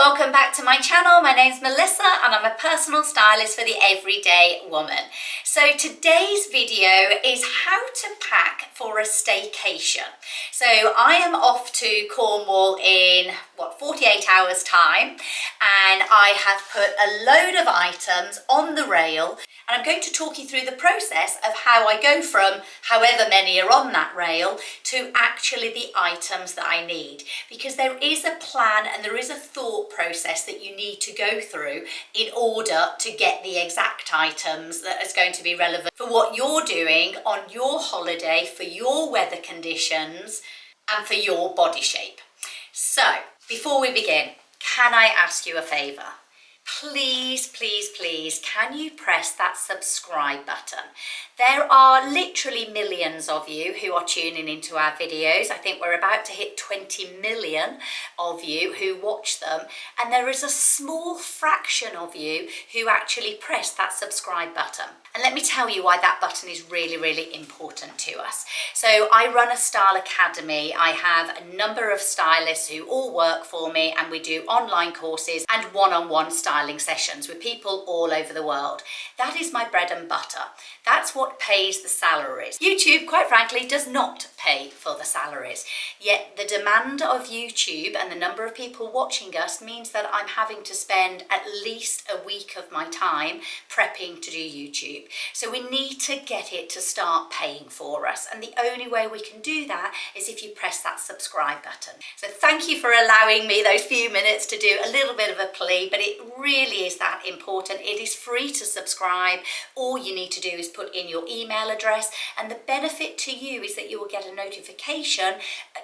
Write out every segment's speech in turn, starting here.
welcome back to my channel. My name's Melissa and I'm a personal stylist for the everyday woman. So today's video is how to pack for a staycation. So I am off to Cornwall in 48 hours time, and I have put a load of items on the rail, and I'm going to talk you through the process of how I go from however many are on that rail to actually the items that I need, because there is a plan and there is a thought process that you need to go through in order to get the exact items that is going to be relevant for what you're doing on your holiday, for your weather conditions and for your body shape. So before we begin, can I ask you a favour? Please, please, please, can you press that subscribe button? There are literally millions of you who are tuning into our videos. I think we're about to hit 20 million of you who watch them, and there is a small fraction of you who actually press that subscribe button. And let me tell you why that button is really, really important to us. So I run a style academy. I have a number of stylists who all work for me, and we do online courses and one-on-one styling sessions with people all over the world. That is my bread and butter. That's what pays the salaries. YouTube, quite frankly, does not pay for the salaries. Yet the demand of YouTube and the number of people watching us means that I'm having to spend at least a week of my time prepping to do YouTube. So we need to get it to start paying for us. And the only way we can do that is if you press that subscribe button. So thank you for allowing me those few minutes to do a little bit of a plea, but it really is that important. It is free to subscribe. All you need to do is put in your email address, and the benefit to you is that you will get a notification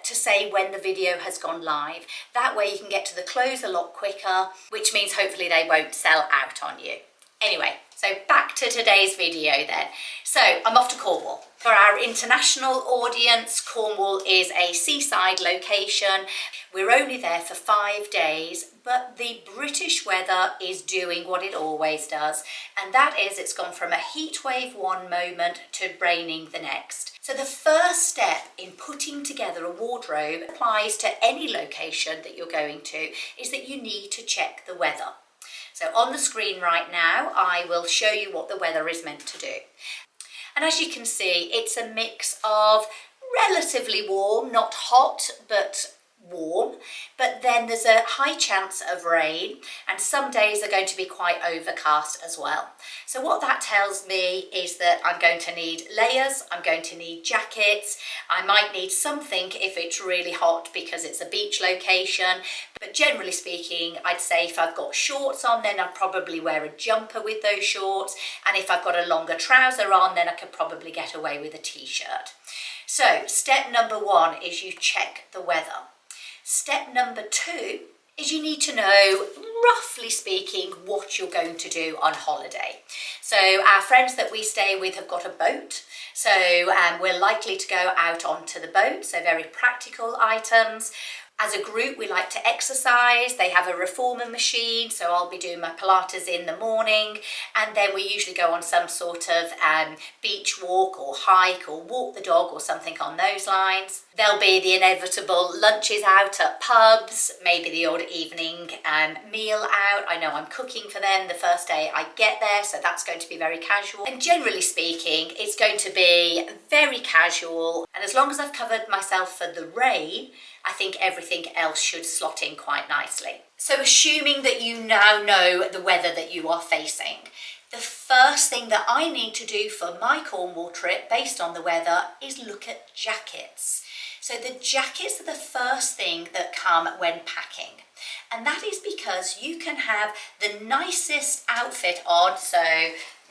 to say when the video has gone live. That way you can get to the close a lot quicker, which means hopefully they won't sell out on you. Anyway, so back to today's video then. So I'm off to Cornwall. For our international audience, Cornwall is a seaside location. We're only there for 5 days, but the British weather is doing what it always does, and that is it's gone from a heatwave one moment to raining the next. So the first step in putting together a wardrobe applies to any location that you're going to, is that you need to check the weather. So on the screen right now, I will show you what the weather is meant to do. And as you can see, it's a mix of relatively warm, not hot, but warm, but then there's a high chance of rain, and some days are going to be quite overcast as well. So what that tells me is that I'm going to need layers, I'm going to need jackets, I might need something if it's really hot because it's a beach location, but generally speaking, I'd say if I've got shorts on, then I'd probably wear a jumper with those shorts, and if I've got a longer trouser on, then I could probably get away with a t-shirt. So step number one is you check the weather. Step number two is you need to know, roughly speaking, what you're going to do on holiday. So our friends that we stay with have got a boat, so we're likely to go out onto the boat, so very practical items. As a group, we like to exercise. They have a reformer machine, so I'll be doing my Pilates in the morning, and then we usually go on some sort of beach walk or hike or walk the dog or something on those lines. There'll be the inevitable lunches out at pubs, maybe the odd evening meal out. I know I'm cooking for them the first day I get there, so that's going to be very casual. And generally speaking, it's going to be very casual, and as long as I've covered myself for the rain, I think everything else should slot in quite nicely. So assuming that you now know the weather that you are facing, the first thing that I need to do for my Cornwall trip based on the weather is look at jackets. So the jackets are the first thing that come when packing. And that is because you can have the nicest outfit on. So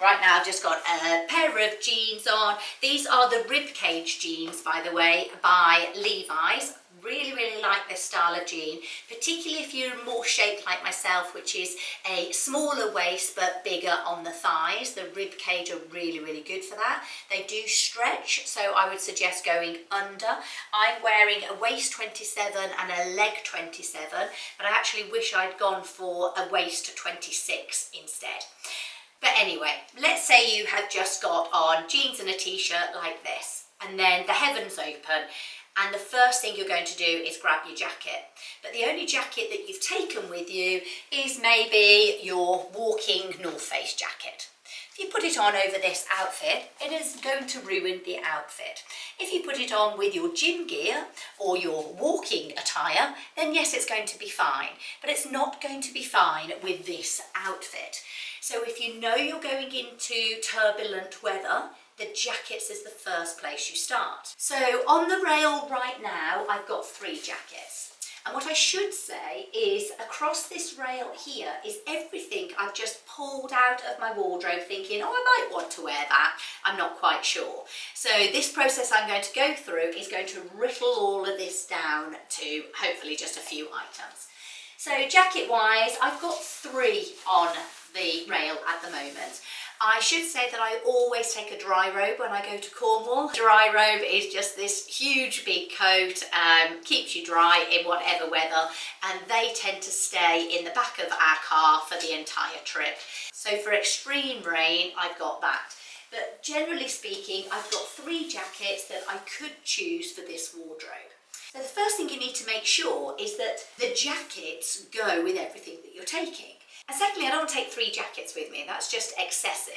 right now I've just got a pair of jeans on. These are the ribcage jeans, by the way, by Levi's. Really, really like this style of jean, particularly if you're more shaped like myself, which is a smaller waist but bigger on the thighs. The rib cage are really, really good for that. They do stretch, so I would suggest going under. I'm wearing a waist 27 and a leg 27, but I actually wish I'd gone for a waist 26 instead. But anyway, let's say you have just got on jeans and a t-shirt like this, and then the heavens open and the first thing you're going to do is grab your jacket. But the only jacket that you've taken with you is maybe your walking North Face jacket. If you put it on over this outfit, it is going to ruin the outfit. If you put it on with your gym gear or your walking attire, then yes, it's going to be fine. But it's not going to be fine with this outfit. So if you know you're going into turbulent weather, the jackets is the first place you start. So on the rail right now, I've got 3 jackets. And what I should say is across this rail here is everything I've just pulled out of my wardrobe thinking, oh, I might want to wear that. I'm not quite sure. So this process I'm going to go through is going to whittle all of this down to hopefully just a few items. So jacket wise, I've got 3 on the rail at the moment. I should say that I always take a dry robe when I go to Cornwall. Dry robe is just this huge big coat, keeps you dry in whatever weather, and they tend to stay in the back of our car for the entire trip. So for extreme rain, I've got that. But generally speaking, I've got 3 jackets that I could choose for this wardrobe. So the first thing you need to make sure is that the jackets go with everything that you're taking. And secondly, I don't want to take 3 jackets with me, that's just excessive.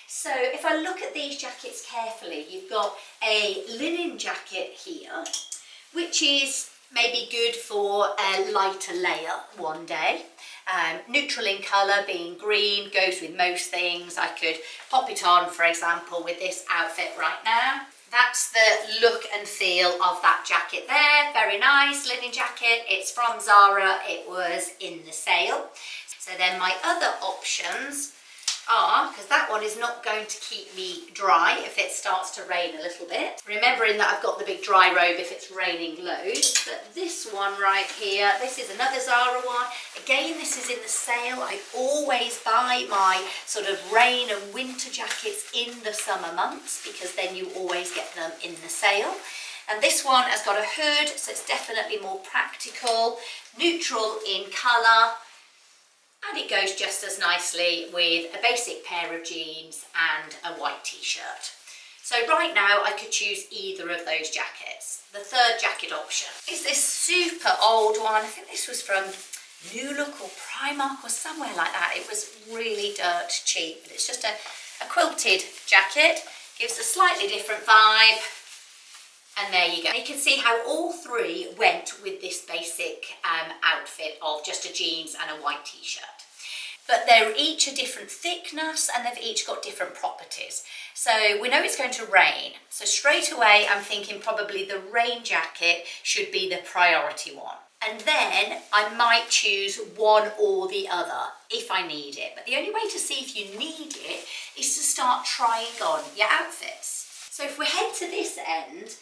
So if I look at these jackets carefully, you've got a linen jacket here, which is maybe good for a lighter layer one day. Neutral in colour, being green, goes with most things. I could pop it on, for example, with this outfit right now. That's the look and feel of that jacket there. Very nice linen jacket. It's from Zara. It was in the sale. So then my other options are, because that one is not going to keep me dry if it starts to rain a little bit. Remembering that I've got the big dry robe if it's raining loads. But this one right here, this is another Zara one. Again, this is in the sale. I always buy my sort of rain and winter jackets in the summer months because then you always get them in the sale. And this one has got a hood, so it's definitely more practical, neutral in colour. And it goes just as nicely with a basic pair of jeans and a white t-shirt. So right now I could choose either of those jackets. The third jacket option is this super old one. I think this was from New Look or Primark or somewhere like that. It was really dirt cheap, but it's just a quilted jacket. Gives a slightly different vibe. And there you go. You can see how all 3 went with this basic outfit of just a jeans and a white t-shirt. But they're each a different thickness and they've each got different properties. So we know it's going to rain. So straight away I'm thinking probably the rain jacket should be the priority one. And then I might choose one or the other if I need it. But the only way to see if you need it is to start trying on your outfits. So if we head to this end,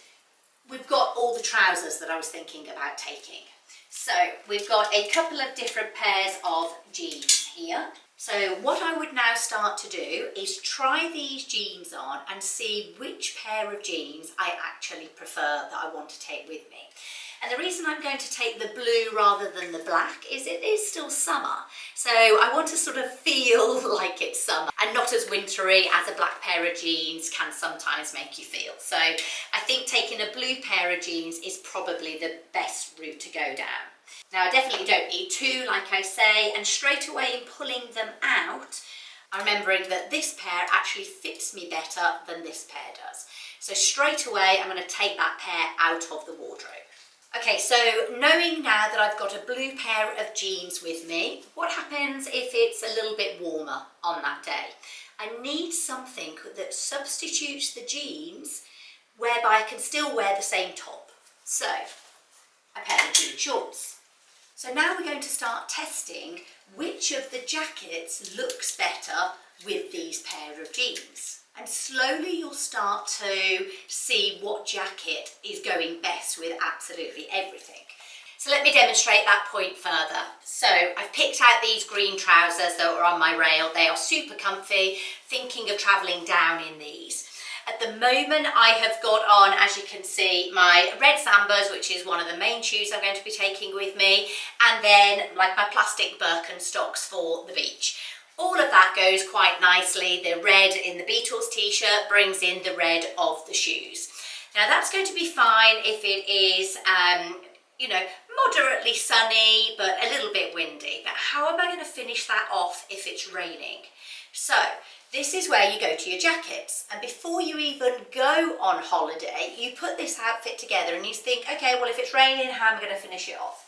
we've got all the trousers that I was thinking about taking. So we've got a couple of different pairs of jeans here. So what I would now start to do is try these jeans on and see which pair of jeans I actually prefer that I want to take with me. And the reason I'm going to take the blue rather than the black is it is still summer. So I want to sort of feel like it's summer and not as wintry as a black pair of jeans can sometimes make you feel. So I think taking a blue pair of jeans is probably the best route to go down. Now I definitely don't need 2, like I say, and straight away in pulling them out, I'm remembering that this pair actually fits me better than this pair does. So straight away I'm going to take that pair out of the wardrobe. Okay, so knowing now that I've got a blue pair of jeans with me, what happens if it's a little bit warmer on that day? I need something that substitutes the jeans whereby I can still wear the same top. So, a pair of jean shorts. So now we're going to start testing which of the jackets looks better with these pair of jeans. And slowly you'll start to see what jacket is going best with absolutely everything. So let me demonstrate that point further. So I've picked out these green trousers that are on my rail. They are super comfy, thinking of travelling down in these. At the moment I have got on, as you can see, my red Sambas, which is one of the main shoes I'm going to be taking with me, and then like my plastic Birkenstocks for the beach. All of that goes quite nicely. The red in the Beatles t-shirt brings in the red of the shoes. Now that's going to be fine if it is, you know, moderately sunny but a little bit windy. But how am I going to finish that off if it's raining? So this is where you go to your jackets, and before you even go on holiday, you put this outfit together and you think, okay, well, if it's raining, how am I going to finish it off?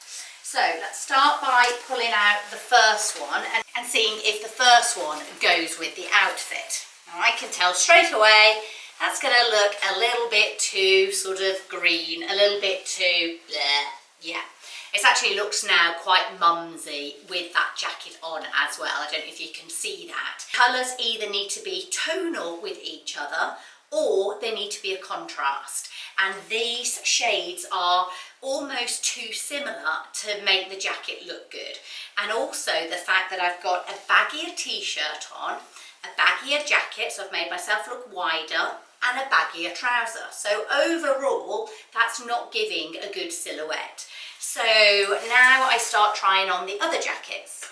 So let's start by pulling out the first one and seeing if the first one goes with the outfit. Now I can tell straight away that's going to look a little bit too sort of green, a little bit too bleh. Yeah, it actually looks now quite mumsy with that jacket on as well. I don't know if you can see that. Colours either need to be tonal with each other or they need to be a contrast. And these shades are almost too similar to make the jacket look good. And also the fact that I've got a baggier t-shirt on, a baggier jacket, so I've made myself look wider, and a baggier trouser. So overall, that's not giving a good silhouette. So now I start trying on the other jackets.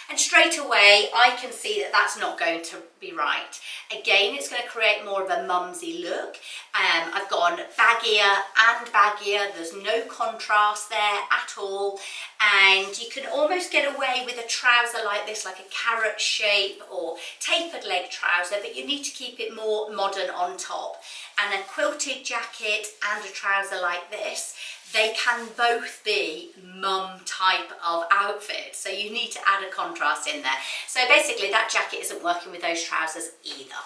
And straight away, I can see that that's not going to be right. Again, it's going to create more of a mumsy look. I've gone baggier and baggier. There's no contrast there at all. And you can almost get away with a trouser like this, like a carrot shape or tapered leg trouser, but you need to keep it more modern on top. And a quilted jacket and a trouser like this, they can both be mum type of outfits, so you need to add a contrast in there. So basically that jacket isn't working with those trousers either.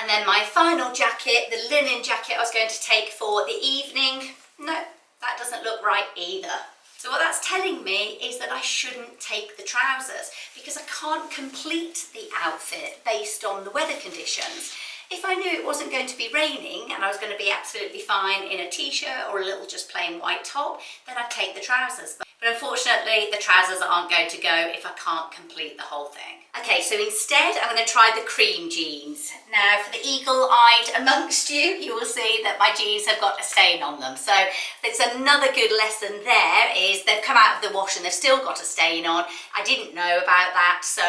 And then my final jacket, the linen jacket I was going to take for the evening, no, that doesn't look right either. So what that's telling me is that I shouldn't take the trousers because I can't complete the outfit based on the weather conditions. If I knew it wasn't going to be raining and I was going to be absolutely fine in a t-shirt or a little just plain white top, then I'd take the trousers. But unfortunately, the trousers aren't going to go if I can't complete the whole thing. Okay, so instead I'm going to try the cream jeans. Now for the eagle-eyed amongst you, you will see that my jeans have got a stain on them. So there's another good lesson there is they've come out of the wash and they've still got a stain on. I didn't know about that, so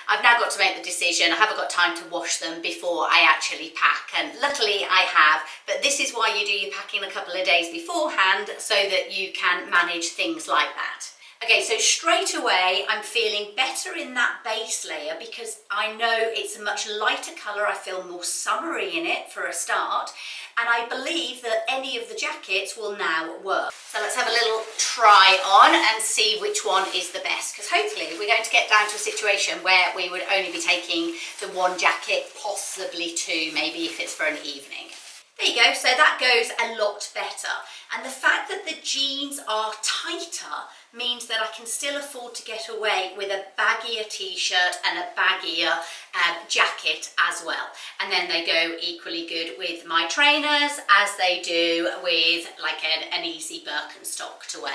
I've now got to make the decision. I haven't got time to wash them before I actually pack, and luckily I have, but this is why you do your packing a couple of days beforehand so that you can manage things like that. Okay, so straight away I'm feeling better in that base layer because I know it's a much lighter colour. I feel more summery in it for a start, and I believe that any of the jackets will now work. So let's have a little try on and see which one is the best, because hopefully we're going to get down to a situation where we would only be taking the one jacket, possibly two, maybe if it's for an evening. There you go, so that goes a lot better. And the fact that the jeans are tighter means that I can still afford to get away with a baggier t-shirt and a baggier jacket as well. And then they go equally good with my trainers as they do with like an easy Birkenstock to wear.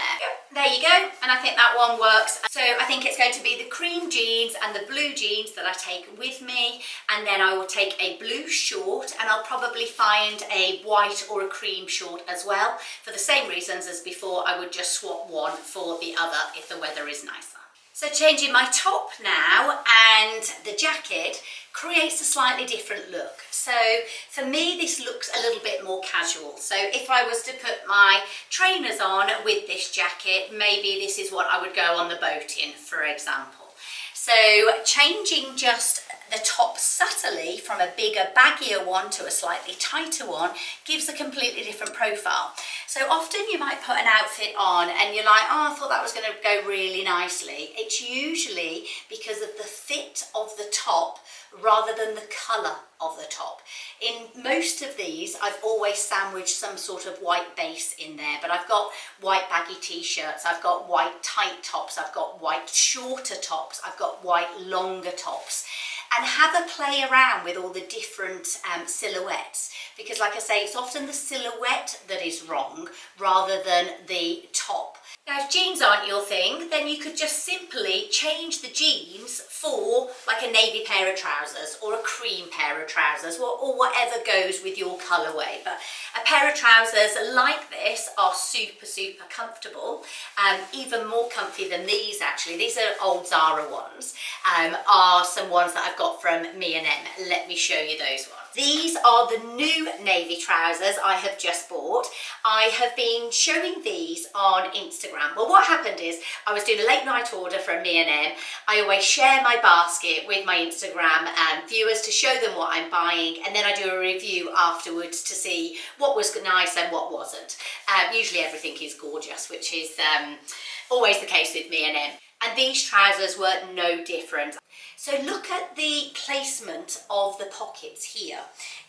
There you go, and I think that one works. So I think it's going to be the cream jeans and the blue jeans that I take with me, and then I will take a blue short, and I'll probably find a white or a cream short as well. For the same reasons as before, I would just swap one for the other if the weather is nicer. So changing my top now and the jacket creates a slightly different look. So for me, this looks a little bit more casual. So if I was to put my trainers on with this jacket, maybe this is what I would go on the boat in, for example. So changing just the top subtly from a bigger, baggier one to a slightly tighter one gives a completely different profile. So often you might put an outfit on and you're like, oh, I thought that was going to go really nicely. It's usually because of the fit of the top rather than the colour of the top. In most of these, I've always sandwiched some sort of white base in there, but I've got white baggy t-shirts, I've got white tight tops, I've got white shorter tops, I've got white longer tops. And have a play around with all the different silhouettes, because like I say, it's often the silhouette that is wrong rather than the top. Now if jeans aren't your thing, then you could just simply change the jeans for like a navy pair of trousers or a cream pair of trousers or whatever goes with your colourway. But a pair of trousers like this are super, super comfortable, even more comfy than these actually. These are old Zara ones, are some ones that I've got from me and Em. Let me show you those ones. These are the new navy trousers I have just bought. I have been showing these on Instagram. Well, what happened is I was doing a late night order from M&M. I always share my basket with my Instagram viewers to show them what I'm buying, and then I do a review afterwards to see what was nice and what wasn't. Usually everything is gorgeous, which is always the case with M&M. And these trousers were no different. So look at the placement of the pockets here.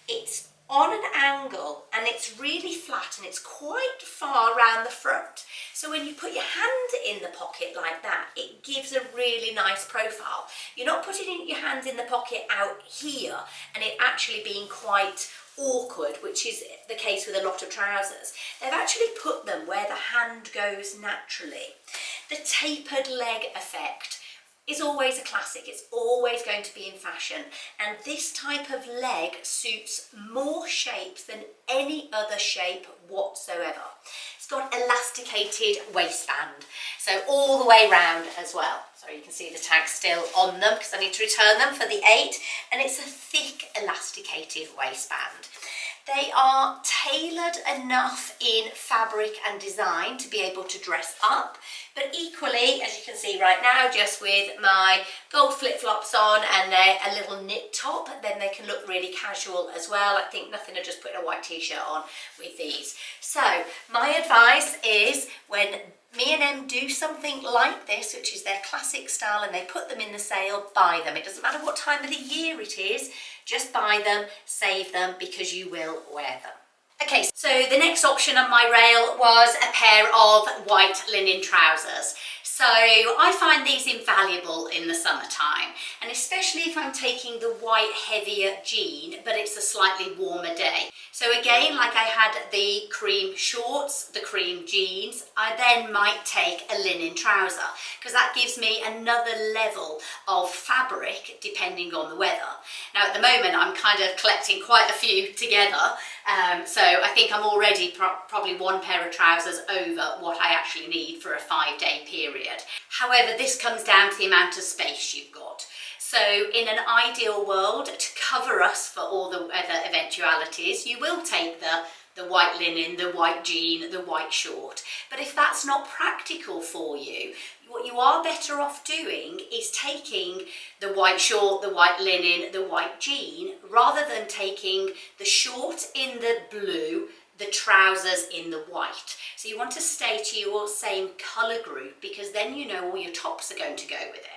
It's on an angle and it's really flat and it's quite far around the front. So when you put your hand in the pocket like that, it gives a really nice profile. You're not putting your hand in the pocket out here and it actually being quite awkward, which is the case with a lot of trousers. They've actually put them where the hand goes naturally. The tapered leg effect is always a classic. It's always going to be in fashion, and this type of leg suits more shapes than any other shape whatsoever. It's got elasticated waistband, so all the way round as well. So you can see the tag still on them because I need to return them for the 8, and it's a thick elasticated waistband. They are tailored enough in fabric and design to be able to dress up, but equally, as you can see right now, just with my gold flip-flops on and a little knit top, then they can look really casual as well. I think nothing of just putting a white t-shirt on with these. So my advice is, when M&M do something like this, which is their classic style, and they put them in the sale, buy them. It doesn't matter what time of the year it is, just buy them, save them, because you will wear them. Okay, so the next option on my rail was a pair of white linen trousers. So I find these invaluable in the summertime, and especially if I'm taking the white heavier jean, but it's a slightly warmer day. So again, like I had the cream shorts, the cream jeans, I then might take a linen trouser because that gives me another level of fabric depending on the weather. Now at the moment I'm kind of collecting quite a few together, so I think I'm already probably one pair of trousers over what I actually need for a 5-day period. However, this comes down to the amount of space you've got. So in an ideal world, to cover us for all the weather eventualities, you will take the white linen, the white jean, the white short. But if that's not practical for you, what you are better off doing is taking the white short, the white linen, the white jean, rather than taking the short in the blue, the trousers in the white. So you want to stay to your same colour group, because then you know all your tops are going to go with it.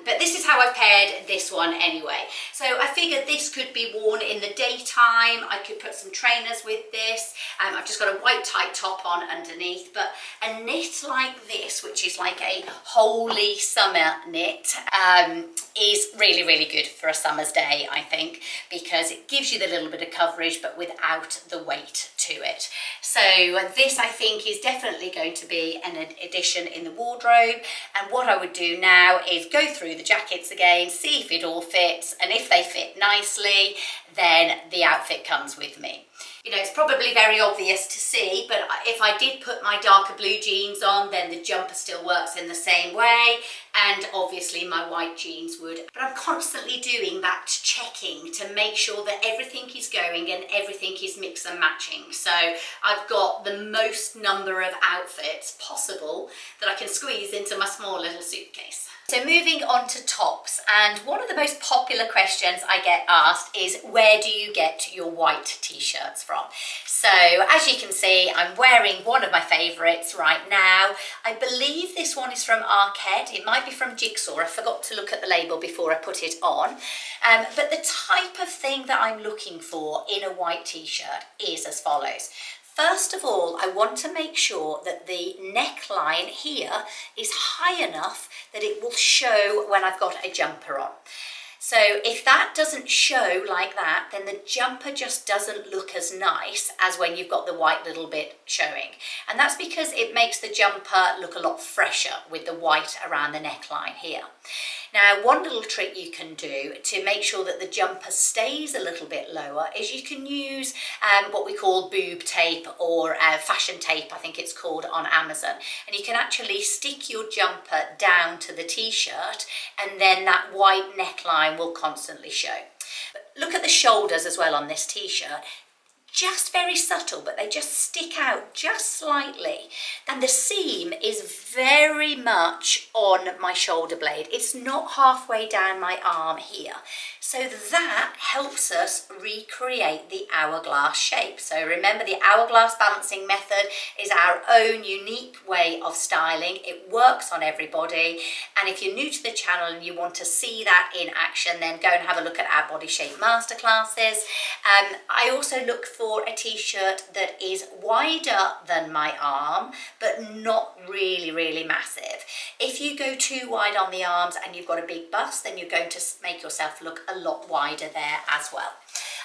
But this is how I've paired this one anyway. So I figured this could be worn in the daytime. I could put some trainers with this. I've just got a white tight top on underneath, but a knit like this, which is like a holy summer knit, is really, really good for a summer's day, I think, because it gives you the little bit of coverage, but without the weight to it. So this, I think, is definitely going to be an addition in the wardrobe. And what I would do now is go through the jackets again, see if it all fits, and if they fit nicely, then the outfit comes with me. You know, it's probably very obvious to see, but if I did put my darker blue jeans on, then the jumper still works in the same way, and obviously my white jeans would. But I'm constantly doing that checking to make sure that everything is going and everything is mix and matching. So I've got the most number of outfits possible that I can squeeze into my small little suitcase. So moving on to tops, and one of the most popular questions I get asked is, where do you get your white t-shirts from? So as you can see, I'm wearing one of my favourites right now. I believe this one is from Arcade. It might be from Jigsaw. I forgot to look at the label before I put it on. But the type of thing that I'm looking for in a white t-shirt is as follows. First of all, I want to make sure that the neckline here is high enough that it will show when I've got a jumper on. So if that doesn't show like that, then the jumper just doesn't look as nice as when you've got the white little bit showing. And that's because it makes the jumper look a lot fresher with the white around the neckline here. Now, one little trick you can do to make sure that the jumper stays a little bit lower is you can use what we call boob tape, or fashion tape, I think it's called on Amazon. And you can actually stick your jumper down to the t-shirt, and then that white neckline will constantly show. But Look at the shoulders as well on this t-shirt. Just very subtle, but they just stick out just slightly. And the seam is very much on my shoulder blade. It's not halfway down my arm here. So that helps us recreate the hourglass shape. So remember, the hourglass balancing method is our own unique way of styling. It works on everybody. And if you're new to the channel and you want to see that in action, then go and have a look at our body shape masterclasses. I also look for a t-shirt that is wider than my arm, but not really massive. If you go too wide on the arms and you've got a big bust, then you're going to make yourself look a lot wider there as well.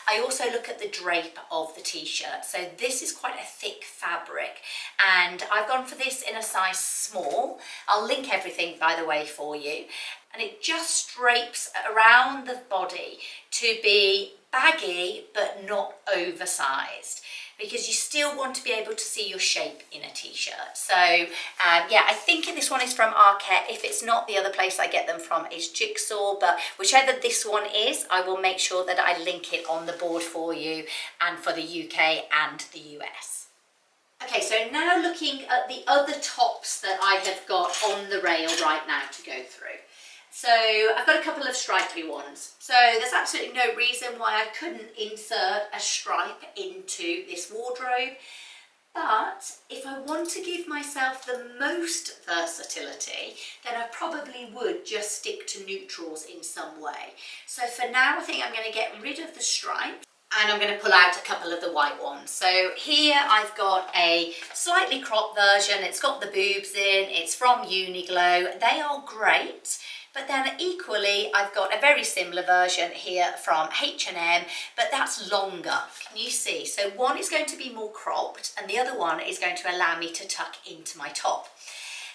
I also look at the drape of the t-shirt. So this is quite a thick fabric, and I've gone for this in a size small. I'll link everything, by the way, for you. And it just drapes around the body to be baggy but not oversized, because you still want to be able to see your shape in a t-shirt. So yeah, I think this one is from Arket. If it's not, the other place I get them from is Jigsaw, but whichever this one is, I will make sure that I link it on the board for you, and for the UK and the US. Okay, so now looking at the other tops that I have got on the rail right now to go through. So I've got a couple of stripy ones. So there's absolutely no reason why I couldn't insert a stripe into this wardrobe. But if I want to give myself the most versatility, then I probably would just stick to neutrals in some way. So for now, I think I'm going to get rid of the stripes, and I'm going to pull out a couple of the white ones. So here I've got a slightly cropped version. It's got the boobs in. It's from Uniqlo. They are great. But then equally, I've got a very similar version here from H&M, but that's longer. Can you see? So one is going to be more cropped, and the other one is going to allow me to tuck into my top.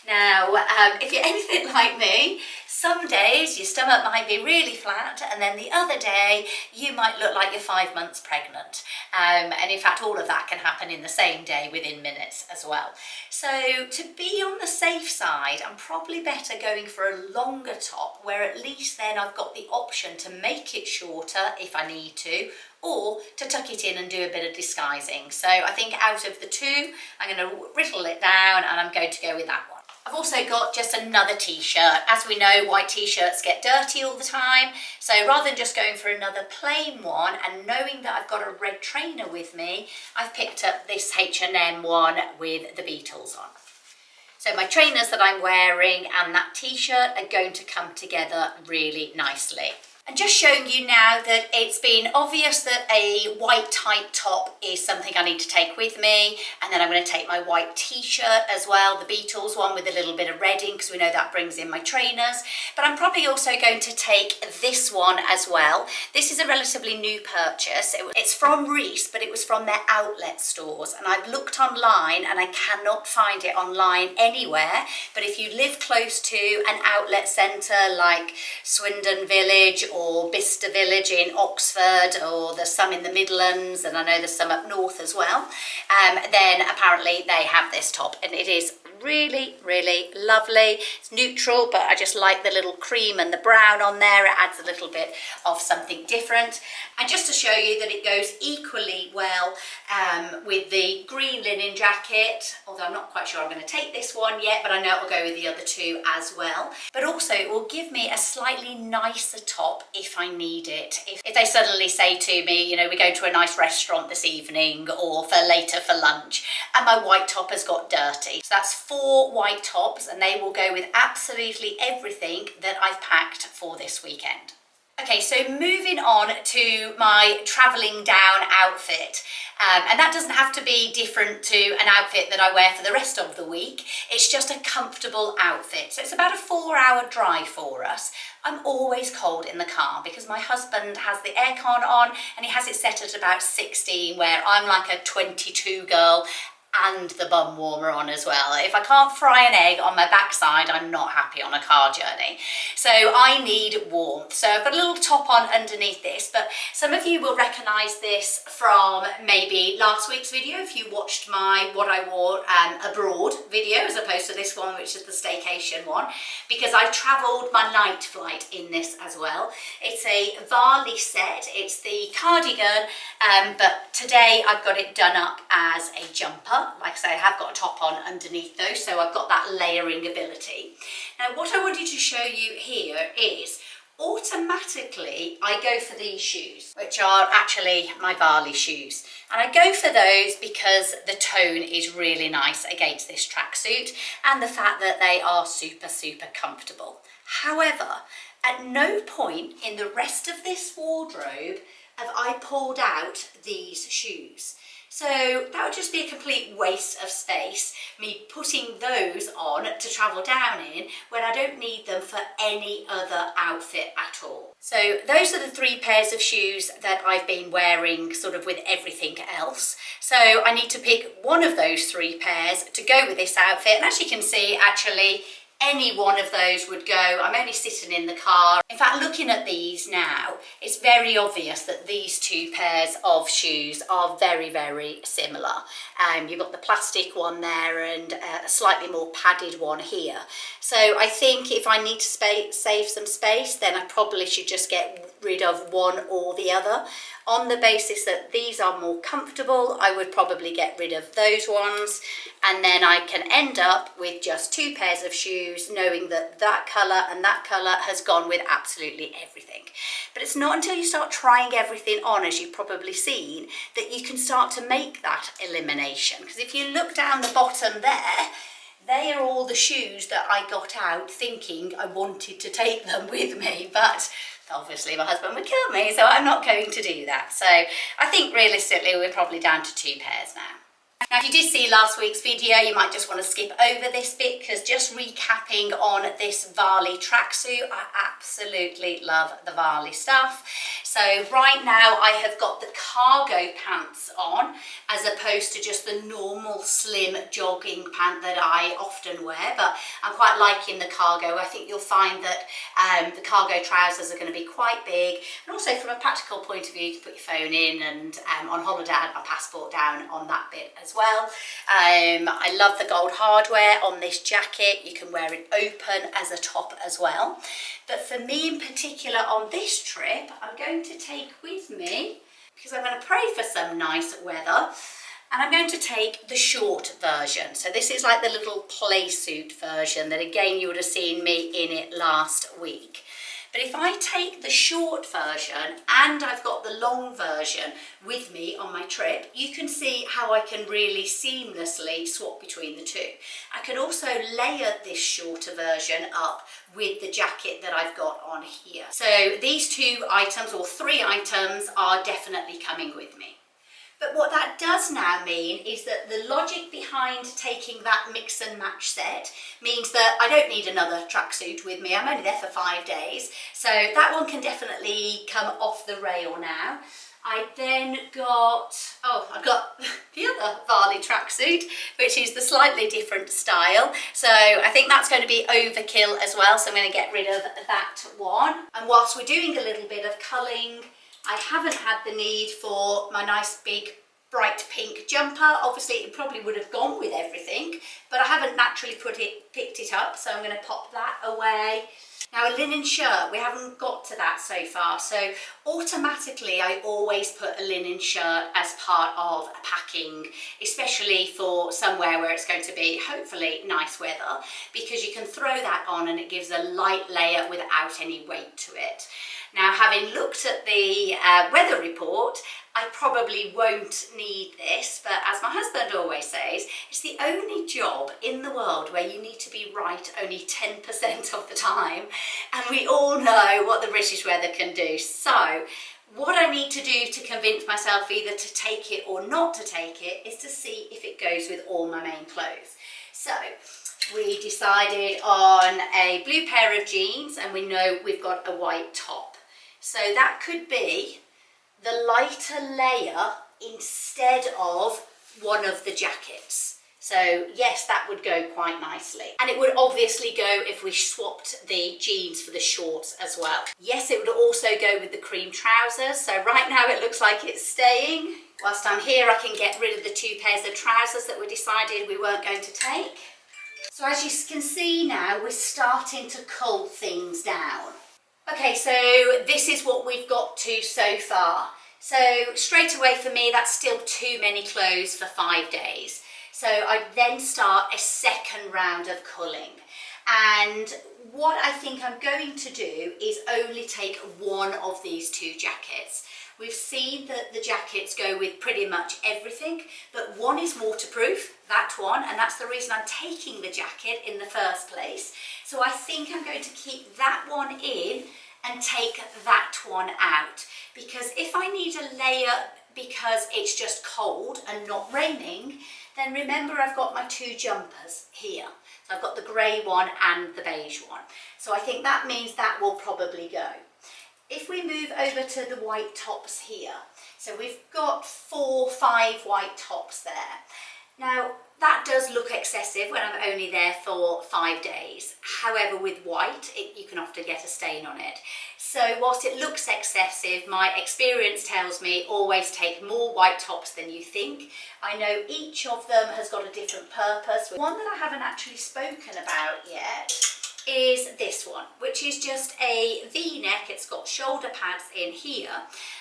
Now, if you're anything like me, some days your stomach might be really flat, and then the other day you might look like you're 5 months pregnant. And in fact, all of that can happen in the same day within minutes as well. So to be on the safe side, I'm probably better going for a longer top, where at least then I've got the option to make it shorter if I need to, or to tuck it in and do a bit of disguising. So I think out of the two, I'm going to whittle it down, and I'm going to go with that one. I've also got just another t-shirt. As we know, white t-shirts get dirty all the time. So rather than just going for another plain one, and knowing that I've got a red trainer with me, I've picked up this H&M one with the Beatles on. So my trainers that I'm wearing and that t-shirt are going to come together really nicely. And just showing you now that it's been obvious that a white tight top is something I need to take with me. And then I'm going to take my white t-shirt as well, the Beatles one with a little bit of red in, because we know that brings in my trainers. But I'm probably also going to take this one as well. This is a relatively new purchase. It's from Reiss, but it was from their outlet stores. And I've looked online and I cannot find it online anywhere. But if you live close to an outlet centre like Swindon Village or Bicester Village in Oxford, or there's some in the Midlands, and I know there's some up north as well, then apparently they have this top, and it is really lovely. It's neutral, but I just like the little cream and the brown on there. It adds a little bit of something different. And just to show you that it goes equally well with the green linen jacket, although I'm not quite sure I'm going to take this one yet, but I know it will go with the other two as well. But also it will give me a slightly nicer top if I need it. If they suddenly say to me, you know, we're going to a nice restaurant this evening, or for later for lunch, and my white top has got dirty. So that's 4 white tops, and they will go with absolutely everything that I've packed for this weekend. Okay, so moving on to my travelling down outfit. And that doesn't have to be different to an outfit that I wear for the rest of the week. It's just a comfortable outfit. So it's about a 4-hour drive for us. I'm always cold in the car because my husband has the aircon on and he has it set at about 16, where I'm like a 22 girl, and the bum warmer on as well. If I can't fry an egg on my backside, I'm not happy on a car journey. So I need warmth. So I've got a little top on underneath this, but some of you will recognise this from maybe last week's video if you watched my what I wore abroad video as opposed to this one, which is the staycation one, because I travelled my night flight in this as well. It's a Varley set, it's the cardigan, but today I've got it done up as a jumper. Like I say, I have got a top on underneath though, so I've got that layering ability. Now what I wanted to show you here is automatically I go for these shoes, which are actually my Varley shoes. And I go for those because the tone is really nice against this tracksuit and the fact that they are super, super comfortable. However, at no point in the rest of this wardrobe have I pulled out these shoes. So that would just be a complete waste of space, me putting those on to travel down in when I don't need them for any other outfit at all. So those are the 3 pairs of shoes that I've been wearing sort of with everything else. So I need to pick one of those 3 pairs to go with this outfit. And as you can see, actually, any one of those would go. I'm only sitting in the car. In fact, looking at these now, it's very obvious that these 2 pairs of shoes are very, very similar. You've got the plastic one there and a slightly more padded one here. So I think if I need to save some space, then I probably should just get rid of one or the other. On the basis that these are more comfortable, I would probably get rid of those ones, and then I can end up with just 2 pairs of shoes, knowing that that colour and that colour has gone with absolutely everything. But it's not until you start trying everything on, as you've probably seen, that you can start to make that elimination. Because if you look down the bottom there, they are all the shoes that I got out thinking I wanted to take them with me, but obviously my husband would kill me, so I'm not going to do that. So I think realistically we're probably down to 2 pairs now. Now, if you did see last week's video, you might just want to skip over this bit, because just recapping on this Varley tracksuit, I absolutely love the Varley stuff. So right now I have got the cargo pants on as opposed to just the normal slim jogging pant that I often wear, but I'm quite liking the cargo. I think you'll find that the cargo trousers are going to be quite big, and also from a practical point of view, you can put your phone in, and on holiday I had my passport down on that bit as well. I love the gold hardware on this jacket. You can wear it open as a top as well. But for me in particular on this trip, I'm going to take with me, because I'm going to pray for some nice weather, and I'm going to take the short version. So this is like the little play suit version that again you would have seen me in it last week. But if I take the short version and I've got the long version with me on my trip, you can see how I can really seamlessly swap between the 2. I can also layer this shorter version up with the jacket that I've got on here. So these 2 items, or 3 items, are definitely coming with me. But what that does now mean is that the logic behind taking that mix and match set means that I don't need another tracksuit with me. I'm only there for 5 days, so that one can definitely come off the rail now. I then got, I've got the other Varley tracksuit, which is the slightly different style. So I think that's going to be overkill as well, so I'm going to get rid of that one. And whilst we're doing a little bit of culling, I haven't had the need for my nice big bright pink jumper. Obviously it probably would have gone with everything, but I haven't naturally picked it up, so I'm going to pop that away. Now a linen shirt, we haven't got to that so far, so automatically I always put a linen shirt as part of packing, especially for somewhere where it's going to be hopefully nice weather, because you can throw that on and it gives a light layer without any weight to it. Now, having looked at the weather report, I probably won't need this, but as my husband always says, it's the only job in the world where you need to be right only 10% of the time, and we all know what the British weather can do. So what I need to do to convince myself either to take it or not to take it is to see if it goes with all my main clothes. So we decided on a blue pair of jeans, and we know we've got a white top. So that could be the lighter layer instead of one of the jackets. So yes, that would go quite nicely. And it would obviously go if we swapped the jeans for the shorts as well. Yes, it would also go with the cream trousers. So right now it looks like it's staying. Whilst I'm here, I can get rid of the 2 pairs of trousers that we decided we weren't going to take. So as you can see now, we're starting to cull things down. Okay, so this is what we've got to so far. So straight away for me, that's still too many clothes for 5 days. So I then start a second round of culling. And what I think I'm going to do is only take one of these 2 jackets. We've seen that the jackets go with pretty much everything, but one is waterproof, that one, and that's the reason I'm taking the jacket in the first place. So I think I'm going to keep that one in and take that one out, because if I need a layer because it's just cold and not raining, then remember I've got my 2 jumpers here. So I've got the grey one and the beige one. So I think that means that will probably go. If we move over to the white tops here, so we've got 4, 5 white tops there. Now that does look excessive when I'm only there for 5 days. However, with white, you can often get a stain on it. So whilst it looks excessive, my experience tells me always take more white tops than you think. I know each of them has got a different purpose. One that I haven't actually spoken about yet is this one, which is just a V-neck. It's got shoulder pads in here.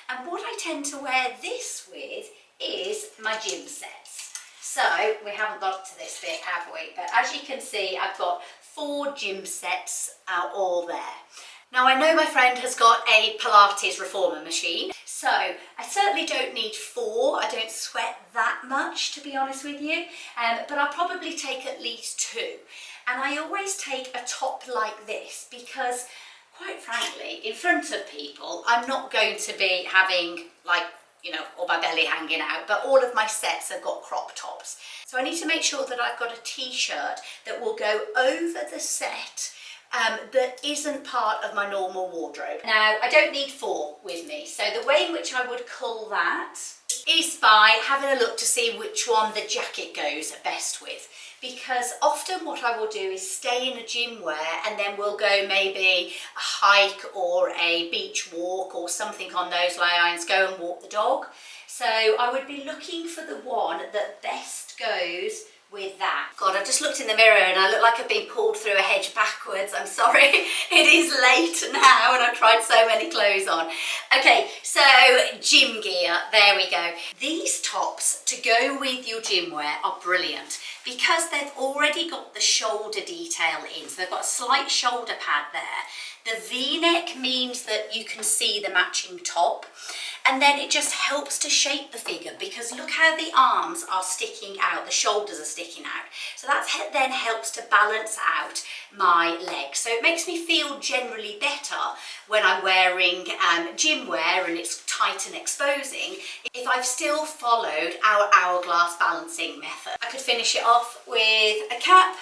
And what I tend to wear this with is my gym sets. So we haven't got to this bit, have we? But as you can see, I've got 4 gym sets all there. Now I know my friend has got a Pilates reformer machine, so I certainly don't need 4. I don't sweat that much, to be honest with you, but I'll probably take at least 2. And I always take a top like this because, quite frankly, in front of people, I'm not going to be having, like, you know, all my belly hanging out, but all of my sets have got crop tops. So I need to make sure that I've got a t-shirt that will go over the set that isn't part of my normal wardrobe. Now, I don't need 4 with me, so the way in which I would cull that is by having a look to see which one the jacket goes best with. Because often what I will do is stay in a gym wear and then we'll go maybe a hike or a beach walk or something on those lines, go and walk the dog. So I would be looking for the one that best goes with that. God, I've just looked in the mirror and I look like I've been pulled through a hedge backwards. I'm sorry, it is late now and I've tried so many clothes on. Okay, so gym gear, there we go. These tops to go with your gym wear are brilliant because they've already got the shoulder detail in. So they've got a slight shoulder pad there. The V-neck means that you can see the matching top. And then it just helps to shape the figure because look how the arms are sticking out, the shoulders are sticking out. So that then helps to balance out my legs. So it makes me feel generally better when I'm wearing gym wear and it's tight and exposing if I've still followed our hourglass balancing method. I could finish it off with a cap.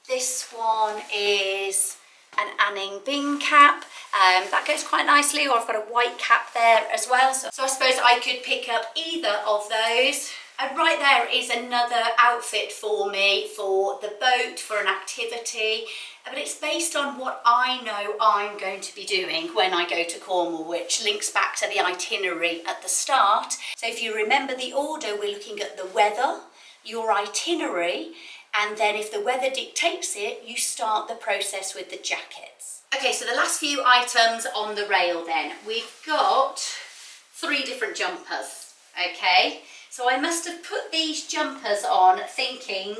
This one is an Anning Bing cap. That goes quite nicely, or I've got a white cap there as well. So I suppose I could pick up either of those. And right there is another outfit for me for the boat, for an activity. But it's based on what I know I'm going to be doing when I go to Cornwall, which links back to the itinerary at the start. So if you remember the order, we're looking at the weather, your itinerary, and then if the weather dictates it, you start the process with the jackets. Okay, so the last few items on the rail then. We've got 3 different jumpers, okay? So I must have put these jumpers on thinking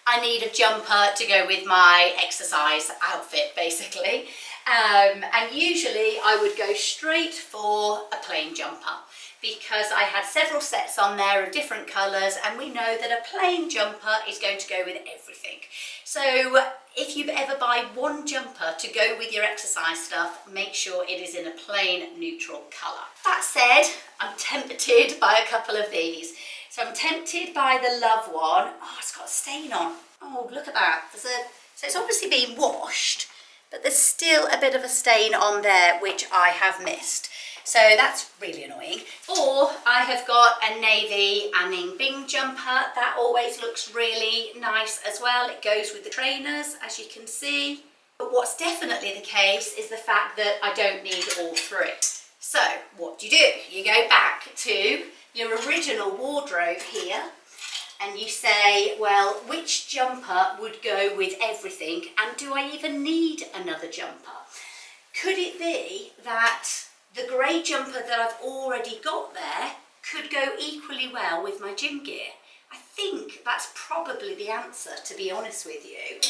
I need a jumper to go with my exercise outfit, basically. And usually I would go straight for a plain jumper, because I had several sets on there of different colours and we know that a plain jumper is going to go with everything. So if you ever buy one jumper to go with your exercise stuff, make sure it is in a plain neutral colour. That said, I'm tempted by a couple of these. So I'm tempted by the Love one. Oh, it's got a stain on. Oh, look at that. So it's obviously been washed, but there's still a bit of a stain on there which I have missed. So that's really annoying. Or I have got a navy Anning Bing jumper. That always looks really nice as well. It goes with the trainers, as you can see. But what's definitely the case is the fact that I don't need all three. So what do? You go back to your original wardrobe here and you say, well, which jumper would go with everything, and do I even need another jumper? Could it be that the grey jumper that I've already got there could go equally well with my gym gear? I think that's probably the answer, to be honest with you.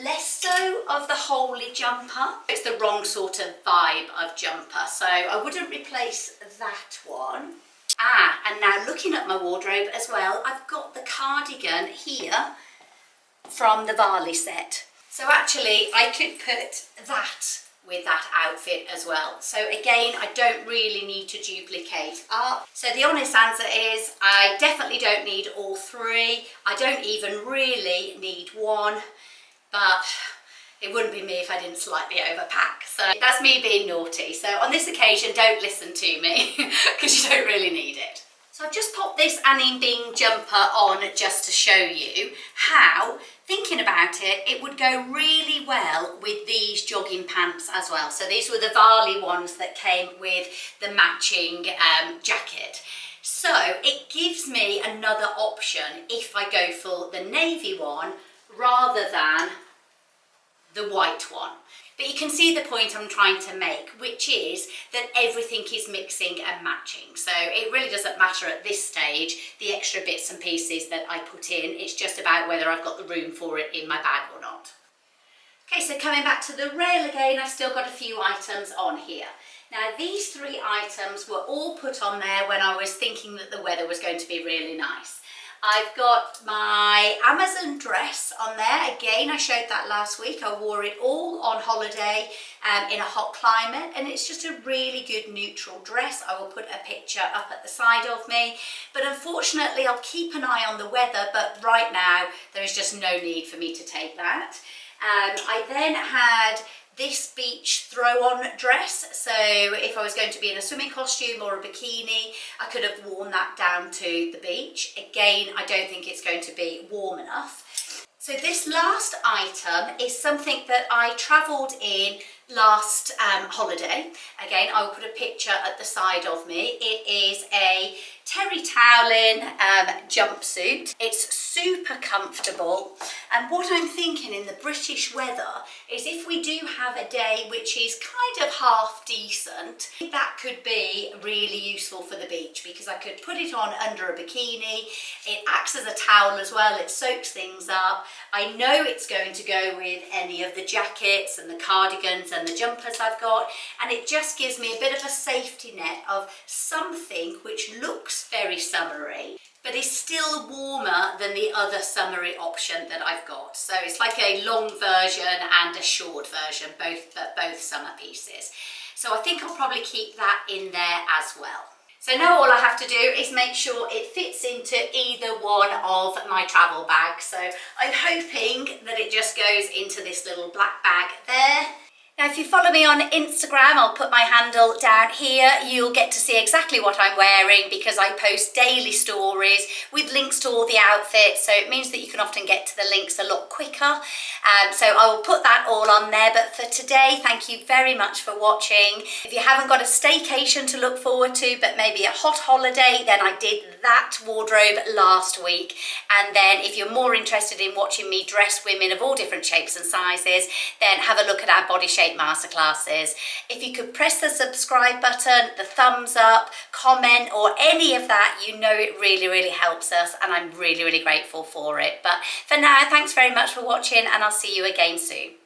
Less so of the Holy jumper. It's the wrong sort of vibe of jumper, so I wouldn't replace that one. And now looking at my wardrobe as well, I've got the cardigan here from the Varley set. So actually I could put that with that outfit as well. So again, I don't really need to duplicate up. So the honest answer is I definitely don't need all three. I don't even really need one, but it wouldn't be me if I didn't slightly overpack. So that's me being naughty. So on this occasion, don't listen to me because you don't really need it. So I've just popped this Anning Bing jumper on just to show you how, thinking about it, it would go really well with these jogging pants as well. So these were the Varley ones that came with the matching jacket. So it gives me another option if I go for the navy one rather than the white one. But you can see the point I'm trying to make, which is that everything is mixing and matching. So it really doesn't matter at this stage, the extra bits and pieces that I put in. It's just about whether I've got the room for it in my bag or not. Okay, so coming back to the rail again, I've still got a few items on here. Now these three items were all put on there when I was thinking that the weather was going to be really nice. I've got my Amazon dress on there. Again, I showed that last week. I wore it all on holiday in a hot climate, and it's just a really good neutral dress. I will put a picture up at the side of me, but unfortunately I'll keep an eye on the weather, but right now there is just no need for me to take that. I then had this beach throw-on dress, so if I was going to be in a swimming costume or a bikini, I could have worn that down to the beach. Again, I don't think it's going to be warm enough. So this last item is something that I travelled in last holiday. Again, I will put a picture at the side of me. It is a terry toweling jumpsuit. It's super comfortable, and what I'm thinking in the British weather is if we do have a day which is kind of half decent, that could be really useful for the beach, because I could put it on under a bikini. It acts as a towel as well, it soaks things up. I know it's going to go with any of the jackets and the cardigans and the jumpers I've got, and it just gives me a bit of a safety net of something which looks very summery but is still warmer than the other summery option that I've got. So it's like a long version and a short version, both summer pieces. So I think I'll probably keep that in there as well. So now all I have to do is make sure it fits into either one of my travel bags. So I'm hoping that it just goes into this little black bag there. Now, if you follow me on Instagram, I'll put my handle down here. You'll get to see exactly what I'm wearing because I post daily stories with links to all the outfits. So it means that you can often get to the links a lot quicker. So I will put that all on there. But for today, thank you very much for watching. If you haven't got a staycation to look forward to, but maybe a hot holiday, then I did that wardrobe last week. And then if you're more interested in watching me dress women of all different shapes and sizes, then have a look at our body shape masterclasses. If you could press the subscribe button, the thumbs up, comment, or any of that, you know it really helps us, and I'm really grateful for it. But for now, thanks very much for watching, and I'll see you again soon.